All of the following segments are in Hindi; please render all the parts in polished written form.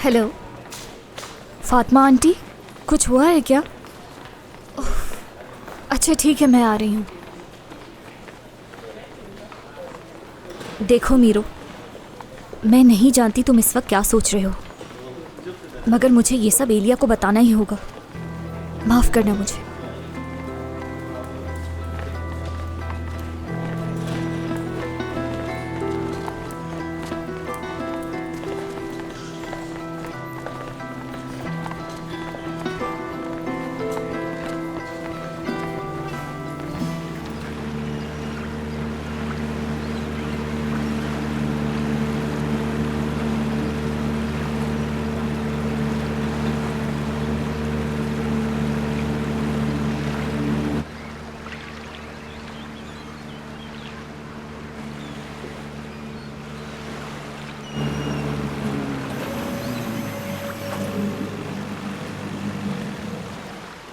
हेलो फातिमा आंटी, कुछ हुआ है क्या? अच्छा ठीक है, मैं आ रही हूँ। देखो मीरो, मैं नहीं जानती तुम इस वक्त क्या सोच रहे हो, मगर मुझे ये सब एलिया को बताना ही होगा। माफ़ करना मुझे।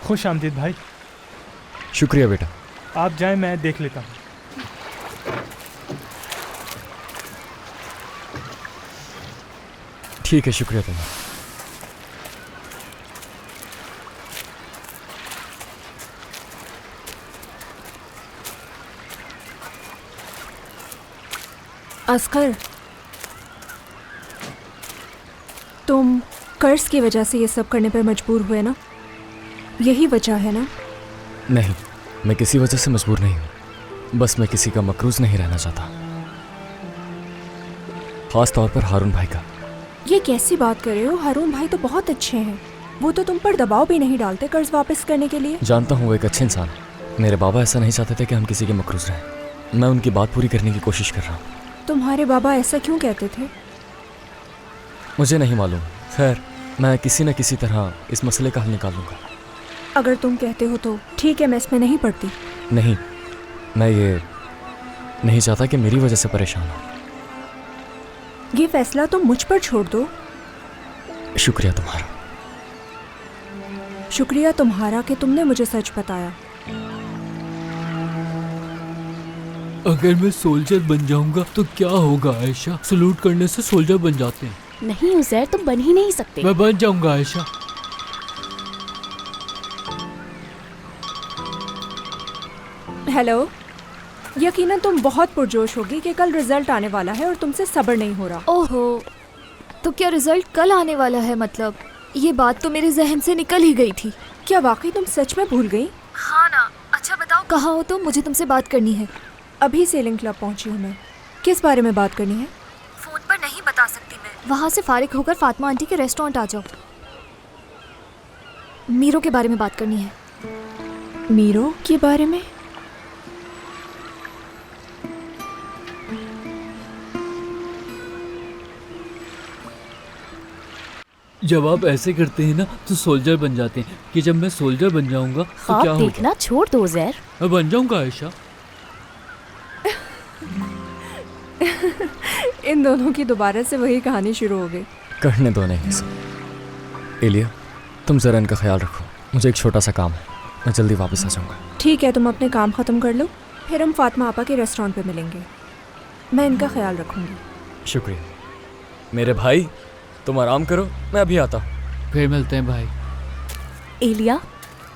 खुश आमदीद भाई। शुक्रिया बेटा। आप जाएं, मैं देख लेता हूँ। ठीक है, शुक्रिया तुम्हारा। असगर, तुम कर्ज की वजह से ये सब करने पर मजबूर हुए ना? यही वजह है ना? नहीं, मैं किसी वजह से मजबूर नहीं हूँ, बस मैं किसी का मकरूज नहीं रहना चाहता, खास तौर पर हारून भाई का। ये कैसी बात कर रहे हो? हारून भाई तो बहुत अच्छे हैं, वो तो तुम पर दबाव भी नहीं डालते कर्ज वापस करने के लिए। जानता हूँ वो एक अच्छे इंसान है। मेरे बाबा ऐसा नहीं चाहते थे कि हम किसी के मकरूज रहें। मैं उनकी बात पूरी करने की कोशिश कर रहा हूँ। तुम्हारे बाबा ऐसा क्यों कहते थे? मुझे नहीं मालूम। खैर, मैं किसी न किसी तरह इस मसले का हल निकालूंगा। अगर तुम कहते हो तो ठीक है, मैं इसमें नहीं पड़ती। नहीं, मैं ये नहीं चाहता कि मेरी वजह से परेशान हो। ये फैसला तुम मुझ पर छोड़ दो। शुक्रिया तुम्हारा। शुक्रिया तुम्हारा कि तुमने मुझे सच बताया। अगर मैं सोल्जर बन जाऊंगा तो क्या होगा आयशा? सलूट करने से सोल्जर बन जाते हैं। नहीं उज़ैर, तुम बन ही नहीं सकते। मैं बन जाऊंगा आयशा। हेलो, यकीनन तुम बहुत पुरजोश होगी कि कल रिजल्ट आने वाला है और तुमसे सब्र नहीं हो रहा। ओहो, तो क्या रिजल्ट कल आने वाला है? मतलब ये बात तो मेरे जहन से निकल ही गई थी। क्या वाकई तुम सच में भूल गई? हाँ ना। अच्छा बताओ, कहाँ हो तुम? मुझे तुमसे बात करनी है। अभी सेलिंग क्लब पहुंची हूँ मैं। किस बारे में बात करनी है? फोन पर नहीं बता सकती मैं। वहाँ से फारिग होकर फातिमा आंटी के रेस्टोरेंट आ जाओ। मीरो के बारे में बात करनी है। मीरो के बारे में? जब आप ऐसे करते हैं ना तो सोल्जर बन जाते हैं कि जब मैं सोल्जर बन जाऊंगा तो क्या ख्वाब होगा? देखना छोड़ दो उज़ैर। मैं बन जाऊंगा आयशा। इन दोनों की दोबारा से वही कहानी शुरू हो गई। करने दो नहीं सब। एलिया, तुम जरा इनका ख्याल रखो, मुझे एक छोटा सा काम है, मैं जल्दी वापस आ जाऊंगा। ठीक है, तुम अपने काम ख़त्म कर लो, फिर हम फातिमा आपा के रेस्टोरेंट पे मिलेंगे। मैं इनका ख्याल रखूंगी। शुक्रिया मेरे भाई, तुम आराम करो, मैं अभी आता हूँ। फिर मिलते हैं भाई। एलिया,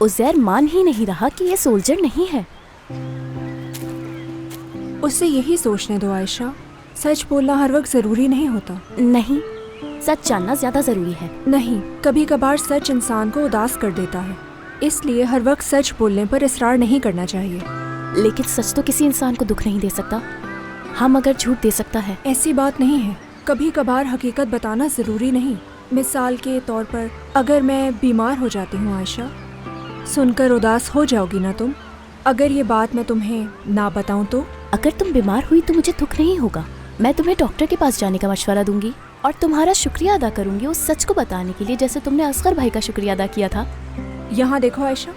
उज़ैर मान ही नहीं रहा कि ये सोल्जर नहीं है। उससे यही सोचने दो आयशा, सच बोलना हर वक्त ज़रूरी नहीं होता। नहीं, सच जानना ज़्यादा ज़रूरी है। नहीं, कभी कभार सच इंसान को उदास कर देता है, इसलिए हर वक्त सच बोलने पर इसरार नहीं करना चाहिए। लेकिन सच तो किसी इंसान को दुख नहीं दे सकता। हम अगर झूठ दे सकता है। ऐसी बात नहीं है, कभी कभार हकीकत बताना ज़रूरी नहीं। मिसाल के तौर पर अगर मैं बीमार हो जाती हूँ आयशा, सुनकर उदास हो जाओगी ना तुम? अगर ये बात मैं तुम्हें ना बताऊँ तो? अगर तुम बीमार हुई तो मुझे दुख नहीं होगा। मैं तुम्हें डॉक्टर के पास जाने का मशवरा दूंगी और तुम्हारा शुक्रिया अदा करूंगी उस सच को बताने के लिए, जैसे तुमने असगर भाई का शुक्रिया अदा किया था। यहाँ देखो आयशा,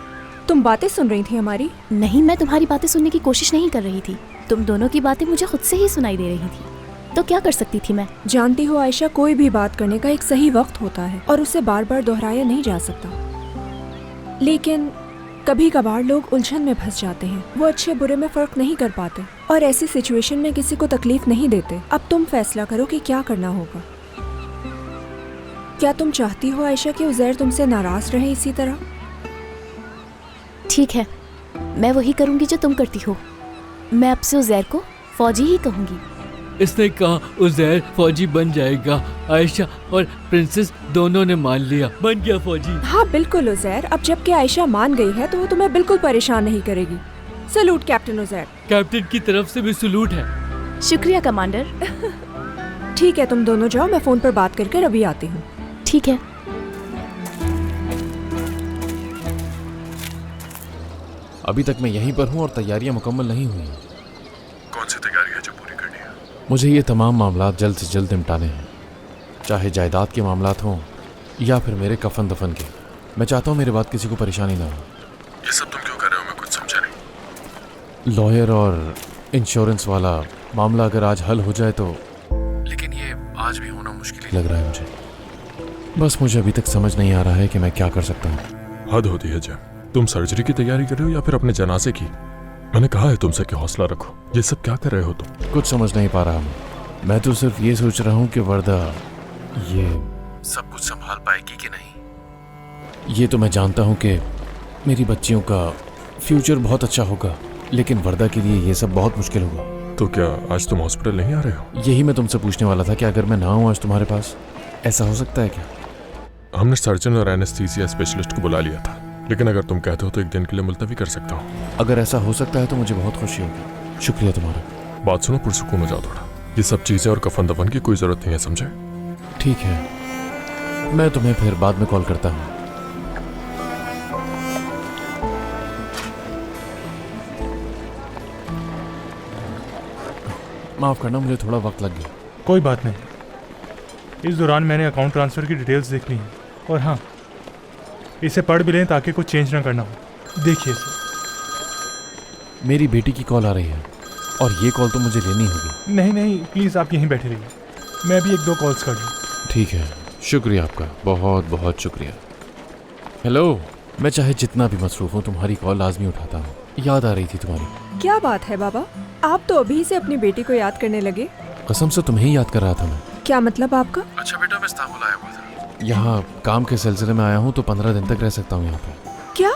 तुम बातें सुन रही थी हमारी? नहीं, मैं तुम्हारी बातें सुनने की कोशिश नहीं कर रही थी। तुम दोनों की बातें मुझे खुद से ही सुनाई दे रही थी, तो क्या कर सकती थी मैं? जानती हो आयशा, कोई भी बात करने का एक सही वक्त होता है और उसे बार बार दोहराया नहीं जा सकता। लेकिन कभी कभार लोग उलझन में फंस जाते हैं, वो अच्छे बुरे में फर्क नहीं कर पाते और ऐसी सिचुएशन में किसी को तकलीफ नहीं देते। अब तुम फैसला करो कि क्या करना होगा। क्या तुम चाहती हो आयशा कि उज़ैर तुमसे नाराज रहे इसी तरह? ठीक है, मैं वही करूंगी जो तुम करती हो। मैं अब से उज़ैर को फौजी ही कहूंगी। इसने कहा उज़ैर फौजी बन जाएगा। आयशा और प्रिंसेस दोनों ने मान लिया, बन गया फौजी। हाँ बिल्कुल उज़ैर, अब जबकि आयशा मान गई है तो वो तुम्हें बिल्कुल परेशान नहीं करेगी। Salute captain Uzair. कैप्टन की तरफ से भी सलूट है। शुक्रिया कमांडर। ठीक है, तुम दोनों जाओ, मैं फोन पर बात करके अभी आती हूँ। ठीक है। अभी तक मैं यहीं पर हूँ और तैयारियां मुकम्मल नहीं हुई। कौन सी तैयारी है जो पूरी करनी है? मुझे ये तमाम मामलात जल्द से जल्द निपटाने हैं, चाहे जायदाद के मामलात हों या फिर मेरे कफन दफन के। मैं चाहता हूँ मेरे बाद किसी को परेशानी ना हो। ये सब तुम क्यों कर रहे हो? मैं कुछ समझा नहीं। लॉयर और इंश्योरेंस वाला मामला अगर आज हल हो जाए तो, लेकिन ये आज भी होना मुश्किल ही लग रहा है मुझे। बस मुझे अभी तक समझ नहीं आ रहा है कि मैं क्या कर सकता हूँ। हद होती है जय, तुम सर्जरी की तैयारी कर रहे हो या फिर अपने जनाजे की? मैंने कहा है तुमसे कि हौसला रखो। ये सब क्या कर रहे हो तुम? कुछ समझ नहीं पा रहा हूँ। मैं तो सिर्फ ये सोच रहा हूँ कि वर्दा ये सब कुछ संभाल पाएगी कि नहीं। ये तो मैं जानता हूँ कि मेरी बच्चियों का फ्यूचर बहुत अच्छा होगा, लेकिन वर्दा के लिए ये सब बहुत मुश्किल होगा। तो क्या आज तुम हॉस्पिटल नहीं आ रहे हो? यही मैं तुमसे पूछने वाला था कि अगर मैं ना हूँ आज तुम्हारे पास, ऐसा हो सकता है क्या? हमने सर्जन और एनेस्थीसिया स्पेशलिस्ट को बुला लिया था, लेकिन अगर तुम कहते हो तो एक दिन के लिए मुलतवी कर सकता हूँ। अगर ऐसा हो सकता है तो मुझे बहुत खुशी होगी। शुक्रिया तुम्हारा। बात सुनो, पुरसुकून हो जाओ थोड़ा। ये सब चीजें और कफन दफन की कोई जरूरत नहीं है, समझे? ठीक है, मैं तुम्हें फिर बाद में कॉल करता हूँ। माफ करना, मुझे थोड़ा वक्त लग गया। कोई बात नहीं। इस दौरान मैंने अकाउंट ट्रांसफ़र की डिटेल्स देख ली हैं, और हाँ, इसे पढ़ भी लें ताकि कुछ चेंज ना करना हो। देखिए इसे। मेरी बेटी की कॉल आ रही है और ये कॉल तो मुझे लेनी होगी। नहीं नहीं, प्लीज़ आप यहीं बैठे रहिए, मैं भी 1-2 कॉल्स कर लूँ। ठीक है, शुक्रिया आपका, बहुत बहुत शुक्रिया। हेलो, मैं चाहे जितना भी मसरूफ़ हूँ तुम्हारी कॉल लाजमी उठाता हूँ। याद आ रही थी तुम्हारी। क्या बात है बाबा, आप तो अभी से अपनी बेटी को याद करने लगे। कसम से तुम्हें ही याद कर रहा था मैं। क्या मतलब आपका? अच्छा बेटा, मैं इस्तांबुल आया हुआ था। यहाँ काम के सिलसिले में आया हूँ तो 15 दिन तक रह सकता हूँ यहाँ पे। क्या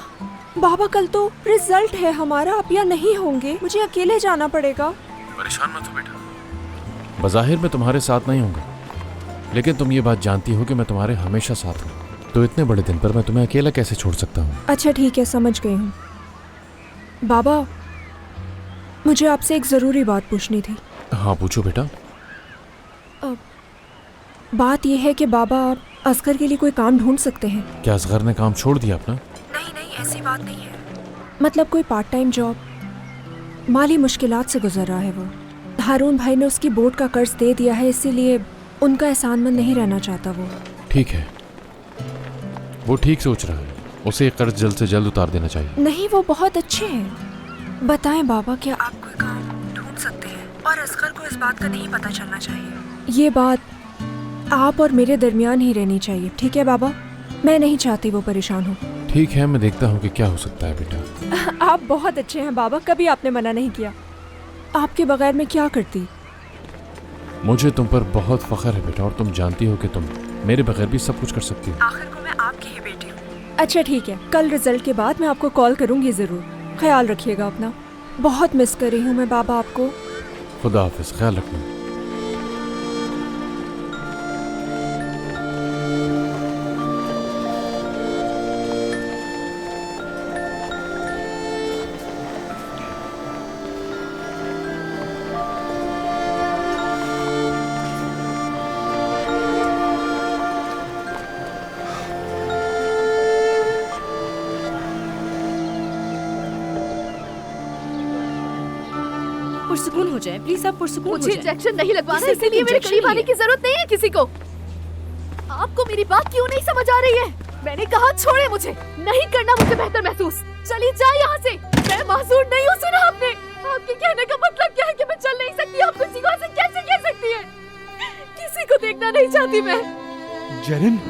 बाबा, कल तो रिजल्ट है हमारा, आप यहाँ नहीं होंगे, मुझे अकेले जाना पड़ेगा। परेशान मत हो बेटा, बज़ाहिर मैं तुम्हारे साथ नहीं होऊंगा, लेकिन तुम ये बात जानती हो कि मैं तुम्हारे हमेशा साथ हूँ, तो इतने बड़े दिन पर मैं तुम्हें अकेला कैसे छोड़ सकता हूँ? अच्छा ठीक है, समझ गई हूँ। बाबा, मुझे आपसे एक ज़रूरी बात पूछनी थी। हाँ पूछो बेटा। बात यह है कि बाबा, आप असगर के लिए कोई काम ढूंढ सकते हैं। क्या असगर ने काम छोड़ दिया अपना? नहीं नहीं, ऐसी बात नहीं है। मतलब कोई पार्ट टाइम जॉब। माली मुश्किलात से गुजर रहा है वो। हारून भाई ने उसकी बोर्ड का कर्ज दे दिया है, इसीलिए उनका एहसानमंद नहीं रहना चाहता वो। ठीक है, वो ठीक सोच रहा है, उसे ये कर्ज जल्द से जल्द उतार देना चाहिए। नहीं, वो बहुत अच्छे हैं। बताएं बाबा, क्या आप कोई काम ढूंढ सकते हैं? और असगर को इस बात का नहीं पता चलना चाहिए। ये बात आप और मेरे दरमियान ही रहनी चाहिए, ठीक है बाबा? मैं नहीं चाहती वो परेशान हो। ठीक है, मैं देखता हूँ कि क्या हो सकता है बेटा। आप बहुत अच्छे हैं बाबा, कभी आपने मना नहीं किया। आपके बगैर मैं क्या करती? मुझे तुम पर बहुत फख्र है बेटा, और तुम जानती हो कि तुम मेरे बगैर भी सब कुछ कर सकती हो। आखिर को मैं आपकी ही बेटी हूँ। अच्छा ठीक है, कल रिजल्ट के बाद मैं आपको कॉल करूँगी ज़रूर। ख्याल रखिएगा अपना। बहुत मिस कर रही हूँ मैं बाबा आपको। खुदा हाफिज़, ख्याल रखना। पुरसुकून हो जाए प्लीज, आप पुरसुकून हो मुझे जाए। इंजेक्शन नहीं लगवाना, सिर्फ इसलिए मेरे इंजेक्शन करीब ही आने है। की जरूरत नहीं है किसी को। आपको मेरी बात क्यों नहीं समझ आ रही है? मैंने कहा छोड़े मुझे, नहीं करना मुझे बेहतर महसूस। चली जाए यहाँ से, मैं मासूर नहीं हूँ। सुना आपने? आपके कहने का मतलब क्या है कि मैं चल नहीं सकती? आप किसी को ऐसे कैसे कह सकती है? किसी को देखना नहीं चाहती मैं। जेरिन,